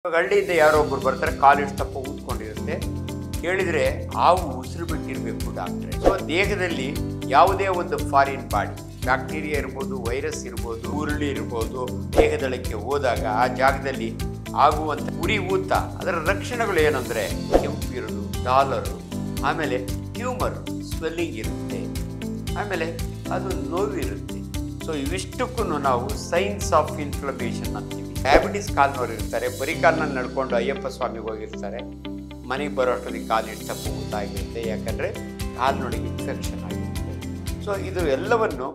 ಇವಾಗ ಹಳ್ಳಿಯಿಂದ ಯಾರೋ ಒಬ್ಬರು ಬರ್ತಾರೆ, ಕಾಲಿಟ್ಟು ತಪ್ಪ ಊದ್ಕೊಂಡಿರುತ್ತೆ. ಕೇಳಿದರೆ ಹಾವು ಉಸಿರು ಬಿಟ್ಟಿರಬೇಕು ಡಾಕ್ಟ್ರೆ. ಸೊ ದೇಹದಲ್ಲಿ ಯಾವುದೇ ಒಂದು ಫಾರಿನ್ ಬಾಡಿ, ಬ್ಯಾಕ್ಟೀರಿಯಾ ಇರ್ಬೋದು, ವೈರಸ್ ಇರ್ಬೋದು, ಉರುಳಿ ಇರ್ಬೋದು, ದೇಹದೊಳಕ್ಕೆ ಹೋದಾಗ ಆ ಜಾಗದಲ್ಲಿ ಆಗುವಂಥ ಉರಿ ಊತ, ಅದರ ಲಕ್ಷಣಗಳು ಏನಂದರೆ ಕೆಂಪು ಇರೋದು, ಡಾಲರು, ಆಮೇಲೆ ಟ್ಯೂಮರ್ ಸ್ವೆಲ್ಲಿಂಗ್ ಇರುತ್ತೆ, ಆಮೇಲೆ ಅದು ನೋವಿರುತ್ತೆ. ಸೊ ಇವಿಷ್ಟಕ್ಕೂ ನಾವು ಸೈನ್ಸ್ ಆಫ್ ಇನ್ಫ್ಲಮೇಷನ್ ಅಂತೀವಿ. ಡಯಾಬಿಟಿಸ್ ಕಾಲ್ನವ್ರು ಇರ್ತಾರೆ, ಬರೀ ಕಾಲ್ನಲ್ಲಿ ನಡ್ಕೊಂಡು ಅಯ್ಯಪ್ಪ ಸ್ವಾಮಿಗೆ ಹೋಗಿರ್ತಾರೆ, ಮನೆಗೆ ಬರೋಷ್ಟೊತ್ತಿಗೆ ಕಾಲಿಟ್ಟು ತಪ್ಪು ಊತ ಆಗಿರುತ್ತೆ, ಯಾಕಂದರೆ ಕಾಲಿನೊಳಗೆ ಇನ್ಫೆಕ್ಷನ್ ಆಗಿರುತ್ತೆ. ಸೊ ಇದು ಎಲ್ಲವನ್ನು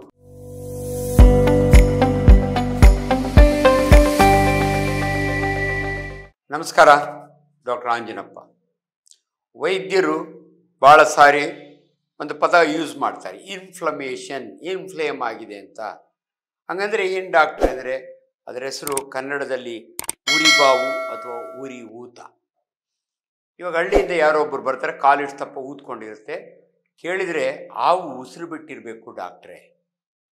ನಮಸ್ಕಾರ, ಡಾಕ್ಟರ್ ಆಂಜನಪ್ಪ. ವೈದ್ಯರು ಭಾಳ ಸಾರಿ ಒಂದು ಪದ ಯೂಸ್ ಮಾಡ್ತಾರೆ, ಇನ್ಫ್ಲಮೇಷನ್, ಇನ್ಫ್ಲೇಮ್ ಆಗಿದೆ ಅಂತ. ಹಂಗಂದರೆ ಏನು ಡಾಕ್ಟ್ರ್ ಅಂದರೆ ಅದರ ಹೆಸರು ಕನ್ನಡದಲ್ಲಿ ಉರಿಬಾವು ಅಥವಾ ಉರಿ ಊತ. ಇವಾಗ ಹಳ್ಳಿಯಿಂದ ಯಾರೋ ಒಬ್ಬರು ಬರ್ತಾರೆ, ಕಾಲಿಟ್ಟು ತಪ್ಪ ಊದ್ಕೊಂಡಿರುತ್ತೆ. ಕೇಳಿದರೆ ಹಾವು ಉಸಿರು ಬಿಟ್ಟಿರಬೇಕು ಡಾಕ್ಟ್ರೇ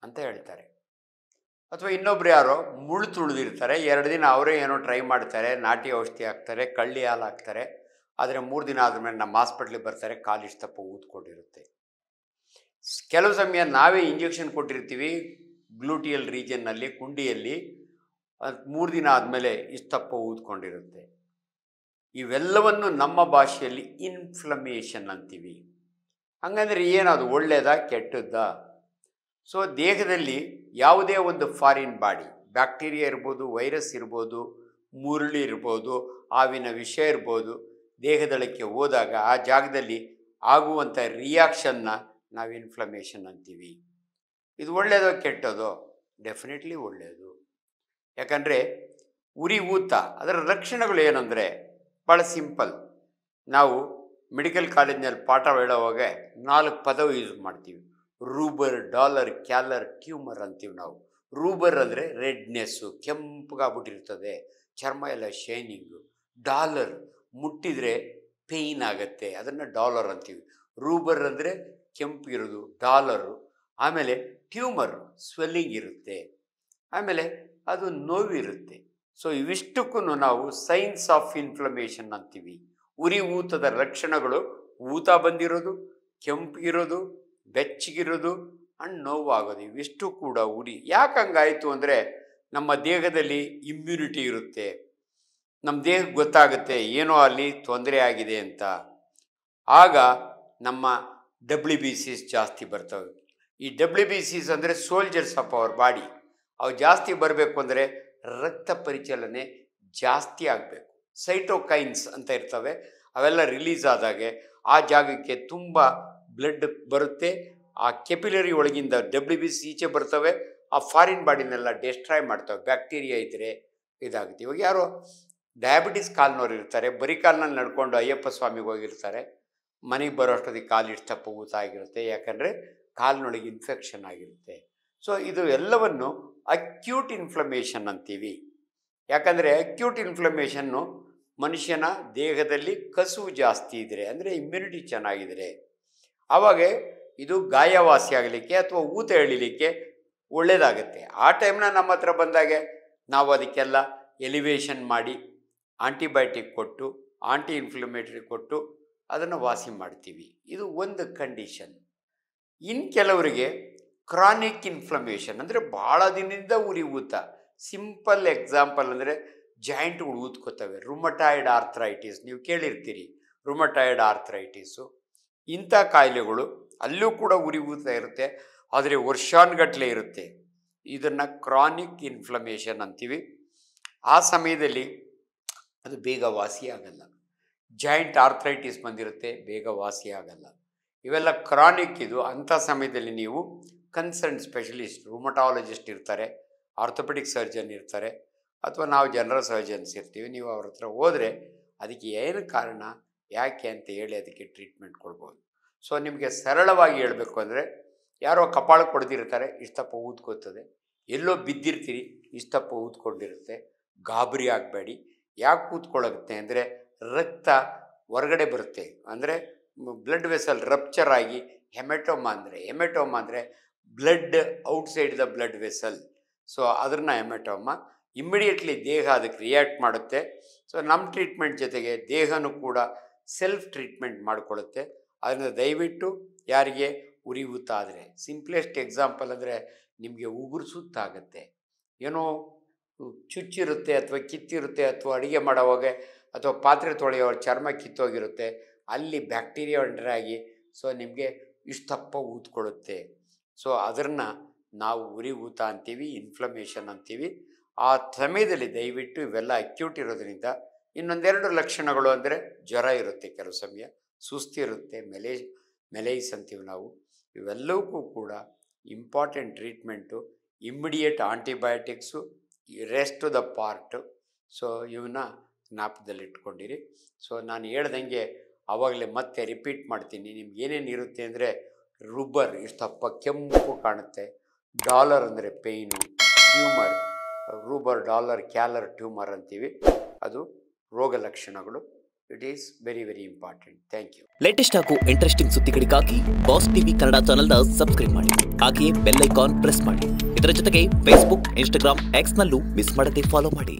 ಅಂತ ಹೇಳ್ತಾರೆ. ಅಥವಾ ಇನ್ನೊಬ್ರು ಯಾರೋ ಮುಳ್ಳು ತುಳಿದಿರ್ತಾರೆ, 2 ದಿನ ಅವರೇ ಏನೋ ಟ್ರೈ ಮಾಡ್ತಾರೆ, ನಾಟಿ ಔಷಧಿ ಹಾಕ್ತಾರೆ, ಕಳ್ಳಿ ಹಾಲು ಹಾಕ್ತಾರೆ. ಆದರೆ 3 ದಿನ ಆದಮೇಲೆ ನಮ್ಮ ಹಾಸ್ಪಿಟ್ಲಿಗೆ ಬರ್ತಾರೆ, ಕಾಲಿಷ್ಟು ತಪ್ಪ ಊದ್ಕೊಂಡಿರುತ್ತೆ. ಕೆಲವು ಸಮಯ ನಾವೇ ಇಂಜೆಕ್ಷನ್ ಕೊಟ್ಟಿರ್ತೀವಿ ಗ್ಲೂಟಿಯಲ್ ರೀಜನ್ನಲ್ಲಿ, ಕುಂಡಿಯಲ್ಲಿ. 3 ದಿನ ಆದಮೇಲೆ ಇಷ್ಟಪ್ಪ ಊದ್ಕೊಂಡಿರುತ್ತೆ. ಇವೆಲ್ಲವನ್ನು ನಮ್ಮ ಭಾಷೆಯಲ್ಲಿ ಇನ್ಫ್ಲಮೇಷನ್ ಅಂತೀವಿ. ಹಂಗಂದರೆ ಏನದು, ಒಳ್ಳೆಯದಾ ಕೆಟ್ಟದ್ದಾ? ಸೊ ದೇಹದಲ್ಲಿ ಯಾವುದೇ ಒಂದು ಫಾರಿನ್ ಬಾಡಿ, ಬ್ಯಾಕ್ಟೀರಿಯಾ ಇರ್ಬೋದು, ವೈರಸ್ ಇರ್ಬೋದು, ಮುರುಳಿ ಇರ್ಬೋದು, ಹಾವಿನ ವಿಷ ಇರ್ಬೋದು, ದೇಹದೊಳಕ್ಕೆ ಹೋದಾಗ ಆ ಜಾಗದಲ್ಲಿ ಆಗುವಂಥ ರಿಯಾಕ್ಷನ್ನ ನಾವು ಇನ್ಫ್ಲಮೇಷನ್ ಅಂತೀವಿ. ಇದು ಒಳ್ಳೆಯದೋ ಕೆಟ್ಟದೋ? ಡೆಫಿನೆಟ್ಲಿ ಒಳ್ಳೆಯದು. ಯಾಕಂದರೆ ಉರಿ ಊತ, ಅದರ ಲಕ್ಷಣಗಳು ಏನಂದರೆ ಭಾಳ ಸಿಂಪಲ್. ನಾವು ಮೆಡಿಕಲ್ ಕಾಲೇಜ್ನಲ್ಲಿ ಪಾಠ ಹೇಳೋವಾಗ 4 ಪದ ಯೂಸ್ ಮಾಡ್ತೀವಿ. ರೂಬರ್, ಡಾಲರ್, ಕ್ಯಾಲರ್, ಟ್ಯೂಮರ್ ಅಂತೀವಿ ನಾವು. ರೂಬರ್ ಅಂದರೆ ರೆಡ್ನೆಸ್ಸು, ಕೆಂಪಗಾಗ್ಬಿಟ್ಟಿರ್ತದೆ, ಚರ್ಮ ಎಲ್ಲ ಶೈನಿಂಗು. ಡಾಲರ್ ಮುಟ್ಟಿದರೆ ಪೇಯ್ನ್ ಆಗುತ್ತೆ, ಅದನ್ನು ಡಾಲರ್ ಅಂತೀವಿ. ರೂಬರ್ ಅಂದರೆ ಕೆಂಪು ಇರೋದು, ಡಾಲರು. ಆಮೇಲೆ ಟ್ಯೂಮರ್ ಸ್ವೆಲ್ಲಿಂಗ್ ಇರುತ್ತೆ, ಆಮೇಲೆ ಅದು ನೋವಿರುತ್ತೆ. ಸೊ ಇವಿಷ್ಟಕ್ಕೂ ನಾವು ಸೈನ್ಸ್ ಆಫ್ ಇನ್ಫ್ಲಮೇಷನ್ ಅಂತೀವಿ. ಉರಿ ಊತದ ಲಕ್ಷಣಗಳು ಊತ ಬಂದಿರೋದು, ಕೆಂಪಿಗಿರೋದು, ಬೆಚ್ಚಗಿರೋದು ಅಂಡ್ ನೋವಾಗೋದು, ಇವಿಷ್ಟು ಕೂಡ ಉರಿ. ಯಾಕೆ ಹಂಗಾಯಿತು ಅಂದರೆ ನಮ್ಮ ದೇಹದಲ್ಲಿ ಇಮ್ಯುನಿಟಿ ಇರುತ್ತೆ, ನಮ್ಮ ದೇಹಕ್ಕೆ ಗೊತ್ತಾಗುತ್ತೆ ಏನೋ ಅಲ್ಲಿ ತೊಂದರೆ ಆಗಿದೆ ಅಂತ. ಆಗ ನಮ್ಮ WBCs ಜಾಸ್ತಿ ಬರ್ತವೆ. ಈ WBCs ಅಂದರೆ ಸೋಲ್ಜರ್ಸ್ ಆಫ್ ಅವರ್ ಬಾಡಿ. ಅವು ಜಾಸ್ತಿ ಬರಬೇಕು ಅಂದರೆ ರಕ್ತ ಪರಿಚಲನೆ ಜಾಸ್ತಿ ಆಗಬೇಕು. ಸೈಟೋಕೈನ್ಸ್ ಅಂತ ಇರ್ತವೆ, ಅವೆಲ್ಲ ರಿಲೀಸ್ ಆದಾಗೆ ಆ ಜಾಗಕ್ಕೆ ತುಂಬ ಬ್ಲಡ್ ಬರುತ್ತೆ. ಆ ಕೆಪಿಲರಿ ಒಳಗಿಂದ WBC ಈಚೆ ಬರ್ತವೆ, ಆ ಫಾರಿನ್ ಬಾಡಿನೆಲ್ಲ ಡೆಸ್ಟ್ರಾಯ್ ಮಾಡ್ತವೆ. ಬ್ಯಾಕ್ಟೀರಿಯಾ ಇದ್ದರೆ ಇದಾಗುತ್ತೆ. ಇವಾಗ ಯಾರೋ ಡಯಾಬಿಟಿಸ್ ಕಾಲ್ನವ್ರು ಇರ್ತಾರೆ, ಬರೀ ಕಾಲ್ನಲ್ಲಿ ನಡ್ಕೊಂಡು ಅಯ್ಯಪ್ಪ ಸ್ವಾಮಿಗೆ ಹೋಗಿರ್ತಾರೆ, ಮನೆಗೆ ಬರೋಷ್ಟೊತ್ತಿಗೆ ಕಾಲಿಟ್ಟು ತಪ್ಪ ಊತ ಆಗಿರುತ್ತೆ, ಯಾಕಂದರೆ ಕಾಲಿನೊಳಗೆ ಇನ್ಫೆಕ್ಷನ್ ಆಗಿರುತ್ತೆ. ಸೊ ಇದು ಎಲ್ಲವನ್ನು ಅಕ್ಯೂಟ್ ಇನ್ಫ್ಲಮೇಷನ್ ಅಂತೀವಿ. ಯಾಕಂದರೆ ಅಕ್ಯೂಟ್ ಇನ್ಫ್ಲಮೇಷನ್ನು ಮನುಷ್ಯನ ದೇಹದಲ್ಲಿ ಕಸುವು ಜಾಸ್ತಿ ಇದ್ದರೆ, ಅಂದರೆ ಇಮ್ಯುನಿಟಿ ಚೆನ್ನಾಗಿದ್ರೆ, ಆವಾಗ ಇದು ಗಾಯವಾಸಿ ಆಗಲಿಕ್ಕೆ ಅಥವಾ ಊತ ಎಳಿಲಿಕ್ಕೆ ಒಳ್ಳೆಯದಾಗುತ್ತೆ. ಆ ಟೈಮ್ನ ನಮ್ಮ ಹತ್ರ ಬಂದಾಗೆ ನಾವು ಅದಕ್ಕೆಲ್ಲ ಎಲಿವೇಷನ್ ಮಾಡಿ, ಆಂಟಿಬಯೋಟಿಕ್ ಕೊಟ್ಟು, ಆಂಟಿ ಇನ್ಫ್ಲಮೇಟರಿ ಕೊಟ್ಟು ಅದನ್ನು ವಾಸಿ ಮಾಡ್ತೀವಿ. ಇದು ಒಂದು ಕಂಡೀಷನ್. ಇನ್ನು ಕೆಲವರಿಗೆ ಕ್ರಾನಿಕ್ ಇನ್ಫ್ಲಮೇಷನ್ ಅಂದರೆ ಭಾಳ ದಿನದಿಂದ ಉರಿ ಊತ. ಸಿಂಪಲ್ ಎಕ್ಸಾಂಪಲ್ ಅಂದರೆ ಜಾಯಿಂಟ್ಗಳು ಊದ್ಕೋತವೆ. ರುಮಟಾಯ್ಡ್ ಆರ್ಥ್ರೈಟಿಸ್ ನೀವು ಕೇಳಿರ್ತೀರಿ, ರುಮಟಾಯ್ಡ್ ಆರ್ಥ್ರೈಟಿಸು. ಇಂಥ ಕಾಯಿಲೆಗಳು ಅಲ್ಲೂ ಕೂಡ ಉರಿ ಊತ ಇರುತ್ತೆ, ಆದರೆ ವರ್ಷಾನುಗಟ್ಟಲೆ ಇರುತ್ತೆ. ಇದನ್ನು ಕ್ರಾನಿಕ್ ಇನ್ಫ್ಲಮೇಷನ್ ಅಂತೀವಿ. ಆ ಸಮಯದಲ್ಲಿ ಅದು ಬೇಗ ವಾಸಿ ಆಗಲ್ಲ. ಜಾಯಿಂಟ್ ಆರ್ಥ್ರೈಟಿಸ್ ಬಂದಿರುತ್ತೆ, ಬೇಗ ವಾಸಿ ಆಗಲ್ಲ. ಇವೆಲ್ಲ ಕ್ರಾನಿಕ್. ಇದು ಅಂಥ ಸಮಯದಲ್ಲಿ ನೀವು ಕನ್ಸರ್ನ್ ಸ್ಪೆಷಲಿಸ್ಟ್, ರುಮಟಾಲಜಿಸ್ಟ್ ಇರ್ತಾರೆ, ಆರ್ಥೋಪೆಡಿಕ್ ಸರ್ಜನ್ ಇರ್ತಾರೆ, ಅಥವಾ ನಾವು ಜನರಲ್ ಸರ್ಜನ್ಸ್ ಇರ್ತೀವಿ. ನೀವು ಅವ್ರ ಹತ್ರ ಹೋದರೆ ಅದಕ್ಕೆ ಏನು ಕಾರಣ, ಯಾಕೆ ಅಂತ ಹೇಳಿ ಅದಕ್ಕೆ ಟ್ರೀಟ್ಮೆಂಟ್ ಕೊಡ್ಬೋದು. ಸೊ ನಿಮಗೆ ಸರಳವಾಗಿ ಹೇಳಬೇಕು ಅಂದರೆ, ಯಾರೋ ಕಪಾಳಕ್ಕೆ ಹೊಡೆದಿರ್ತಾರೆ, ಇಷ್ಟಪ್ಪ ಊದ್ಕೋತದೆ, ಎಲ್ಲೋ ಬಿದ್ದಿರ್ತೀರಿ, ಇಷ್ಟಪ್ಪ ಊದ್ಕೊಂಡಿರುತ್ತೆ. ಗಾಬರಿ ಆಗಬೇಡಿ. ಯಾಕೆ ಊದ್ಕೊಳ್ಳುತ್ತೆ ಅಂದರೆ ರಕ್ತ ಹೊರಗಡೆ ಬರುತ್ತೆ, ಅಂದರೆ ಬ್ಲಡ್ ವೆಸಲ್ ರಪ್ಚರ್ ಆಗಿ ಹೆಮೆಟೋಮಾ ಅಂದರೆ blood outside the blood vessel. So ಅದನ್ನು ಹೆಮೆಟೋಮಾ. ಇಮ್ಮಿಡಿಯೇಟ್ಲಿ ದೇಹ ಅದಕ್ಕೆ ರಿಯಾಕ್ಟ್ ಮಾಡುತ್ತೆ. ಸೊ ನಮ್ಮ ಟ್ರೀಟ್ಮೆಂಟ್ ಜೊತೆಗೆ ದೇಹನೂ ಕೂಡ ಸೆಲ್ಫ್ ಟ್ರೀಟ್ಮೆಂಟ್ ಮಾಡಿಕೊಳ್ಳುತ್ತೆ. ಅದರಿಂದ ದಯವಿಟ್ಟು ಯಾರಿಗೆ ಉರಿಯೂತ ಆದರೆ, ಸಿಂಪ್ಲೆಸ್ಟ್ ಎಕ್ಸಾಂಪಲ್ ಅಂದರೆ ನಿಮಗೆ ಉಗುರು ಸುತ್ತಾಗುತ್ತೆ, ಏನೋ ಚುಚ್ಚಿರುತ್ತೆ ಅಥವಾ ಕಿತ್ತಿರುತ್ತೆ, ಅಥವಾ ಅಡುಗೆ ಮಾಡೋವಾಗ ಅಥವಾ ಪಾತ್ರೆ ತೊಳೆಯೋ ಚರ್ಮ ಕಿತ್ತೋಗಿರುತ್ತೆ, ಅಲ್ಲಿ ಬ್ಯಾಕ್ಟೀರಿಯಾ ಆಗಿ ಸೊ ನಿಮಗೆ ಇಷ್ಟಪ್ಪ ಊದ್ಕೊಳ್ಳುತ್ತೆ. ಸೊ ಅದನ್ನು ನಾವು ಉರಿಯೂತ ಅಂತೀವಿ, ಇನ್ಫ್ಲಮೇಷನ್ ಅಂತೀವಿ. ಆ ಸಮಯದಲ್ಲಿ ದಯವಿಟ್ಟು ಇವೆಲ್ಲ ಅಕ್ಯೂಟ್ ಇರೋದ್ರಿಂದ ಇನ್ನೊಂದೆರಡು ಲಕ್ಷಣಗಳು ಅಂದರೆ ಜ್ವರ ಇರುತ್ತೆ, ಕೆಲವು ಸಮಯ ಸುಸ್ತಿರುತ್ತೆ, ಮೆಲೈಸ್ ಅಂತೀವಿ ನಾವು. ಇವೆಲ್ಲವಕ್ಕೂ ಕೂಡ important treatment immediate antibiotics, rest the part. So ಇವನ್ನ ಜ್ಞಾಪಕದಲ್ಲಿಟ್ಕೊಂಡಿರಿ. ಸೊ ನಾನು ಹೇಳ್ದಂಗೆ ಆವಾಗಲೇ ಮತ್ತೆ ರಿಪೀಟ್ ಮಾಡ್ತೀನಿ, ನಿಮ್ಗೆ ಏನೇನು ಇರುತ್ತೆ ಅಂದರೆ ರುಬರ್ ಇಷ್ಟಪ್ಪ ಕೆಂಪು ಕಾಣುತ್ತೆ, ಡಾಲರ್ ಅಂದರೆ pain, tumour, rubor, dolor, calor tumour ಅಂತೀವಿ, ಅದು ರೋಗ ಲಕ್ಷಣಗಳು. It is very very important. Thank you. Latest ಹಾಗೂ ಇಂಟ್ರೆಸ್ಟಿಂಗ್ ಸುದ್ದಿಗಳಿಗಾಗಿ ಬಾಸ್ ಟಿವಿ ಕನ್ನಡ ಚಾನೆಲ್ನ ಸಬ್ಸ್ಕ್ರೈಬ್ ಮಾಡಿ, ಹಾಗೆಯೇ ಬೆಲ್ ಐಕಾನ್ ಪ್ರೆಸ್ ಮಾಡಿ. ಇದರ ಜೊತೆಗೆ ಫೇಸ್ಬುಕ್, ಇನ್ಸ್ಟಾಗ್ರಾಮ್, ಎಕ್ಸ್ನಲ್ಲೂ ಮಿಸ್ ಮಾಡದೆ ಫಾಲೋ ಮಾಡಿ.